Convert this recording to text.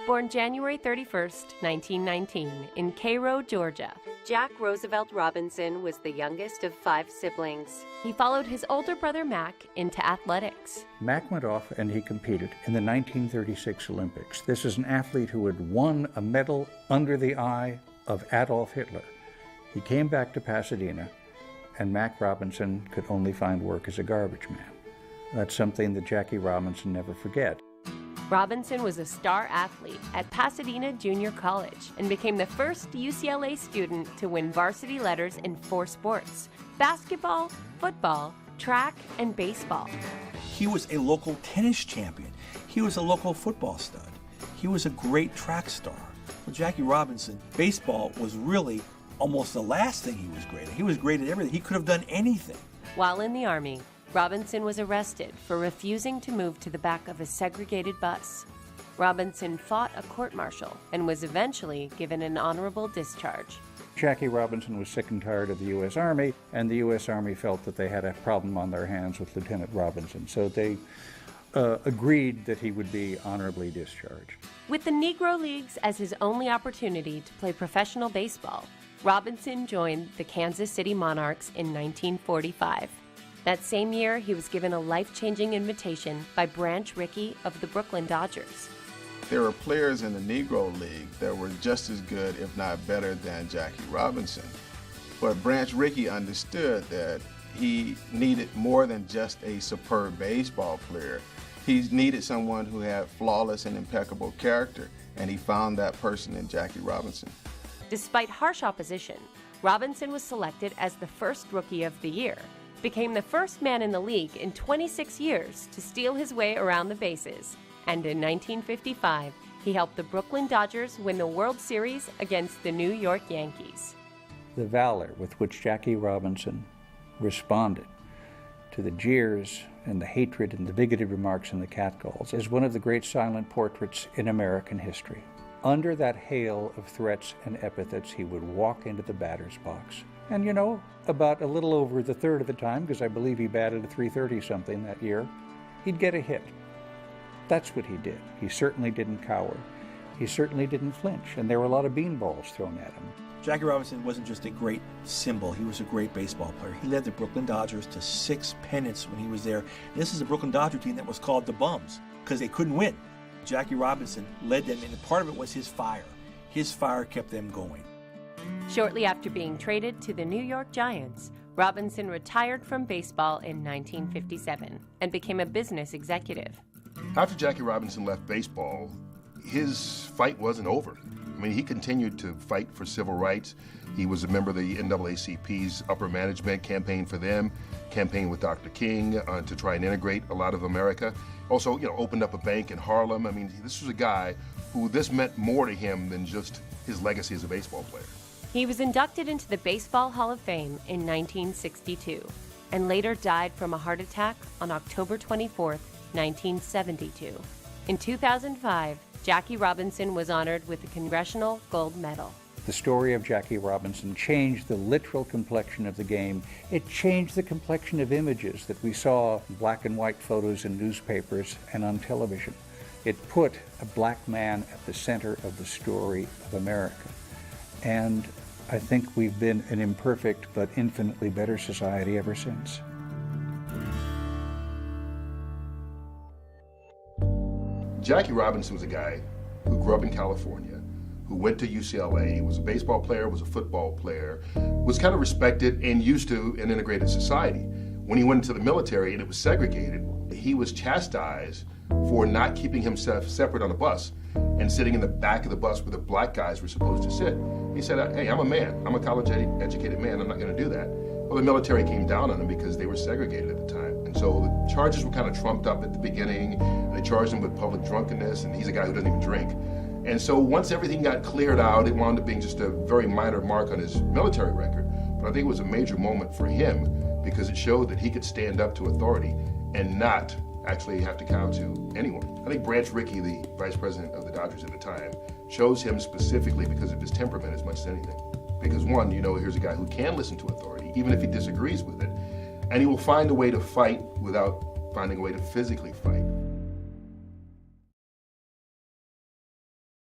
born January 31st, 1919, in Cairo, Georgia. Jack Roosevelt Robinson was the youngest of 5 siblings. He followed his older brother Mac into athletics. Mac went off and he competed in the 1936 Olympics. This is an athlete who had won a medal under the eye of Adolf Hitler. He came back to Pasadena, and Mac Robinson could only find work as a garbage man. That's something that Jackie Robinson never forget. Robinson was a star athlete at Pasadena Junior College and became the first UCLA student to win varsity letters in 4 sports: basketball, football, track, and baseball. He was a local tennis champion. He was a local football stud. He was a great track star. For Jackie Robinson, baseball was really almost the last thing he was great at. He was great at everything. He could have done anything. While in the Army, Robinson was arrested for refusing to move to the back of a segregated bus. Robinson fought a court-martial and was eventually given an honorable discharge. Jackie Robinson was sick and tired of the U.S. Army, and the U.S. Army felt that they had a problem on their hands with Lieutenant Robinson, so they agreed that he would be honorably discharged. With the Negro Leagues as his only opportunity to play professional baseball, Robinson joined the Kansas City Monarchs in 1945. That same year, he was given a life-changing invitation by Branch Rickey of the Brooklyn Dodgers. There were players in the Negro League that were just as good, if not better, than Jackie Robinson. But Branch Rickey understood that he needed more than just a superb baseball player. He needed someone who had flawless and impeccable character, and he found that person in Jackie Robinson. Despite harsh opposition, Robinson was selected as the first Rookie of the Year, became the first man in the league in 26 years to steal his way around the bases, and in 1955, he helped the Brooklyn Dodgers win the World Series against the New York Yankees. The valor with which Jackie Robinson responded to the jeers and the hatred and the bigoted remarks and the catcalls is one of the great silent portraits in American history. Under that hail of threats and epithets, he would walk into the batter's box. And you know, about a little over the third of the time, because I believe he batted a 330-something that year, he'd get a hit. That's what he did. He certainly didn't cower. He certainly didn't flinch, and there were a lot of beanballs thrown at him. Jackie Robinson wasn't just a great symbol, he was a great baseball player. He led the Brooklyn Dodgers to 6 pennants when he was there. This is a Brooklyn Dodger team that was called the Bums, because they couldn't win. Jackie Robinson led them, and part of it was his fire. His fire kept them going. Shortly after being traded to the New York Giants, Robinson retired from baseball in 1957 and became a business executive. After Jackie Robinson left baseball, his fight wasn't over. I mean, he continued to fight for civil rights. He was a member of the NAACP's upper management, campaigned for them, campaigned with Dr. King to try and integrate a lot of America. Also, opened up a bank in Harlem. I mean, this was a guy who this meant more to him than just his legacy as a baseball player. He was inducted into the Baseball Hall of Fame in 1962 and later died from a heart attack on October 24, 1972. In 2005, Jackie Robinson was honored with the Congressional Gold Medal. The story of Jackie Robinson changed the literal complexion of the game. It changed the complexion of images that we saw in black and white photos in newspapers and on television. It put a black man at the center of the story of America. And I think we've been an imperfect but infinitely better society ever since. Jackie Robinson was a guy who grew up in California, who went to UCLA, was a baseball player, was a football player, was kind of respected and used to an integrated society. When he went into the military and it was segregated, he was chastised for not keeping himself separate on a bus and sitting in the back of the bus where the black guys were supposed to sit. He said, hey, I'm a man. I'm a college-educated man. I'm not going to do that. Well, the military came down on him because they were segregated at the time. And so the charges were kind of trumped up at the beginning. And they charged him with public drunkenness, and he's a guy who doesn't even drink. And so once everything got cleared out, it wound up being just a very minor mark on his military record. But I think it was a major moment for him because it showed that he could stand up to authority and not actually have to cow to anyone. I think Branch Rickey, the vice president of the Dodgers at the time, chose him specifically because of his temperament as much as anything. Because one, here's a guy who can listen to authority, even if he disagrees with it, and he will find a way to fight without finding a way to physically fight.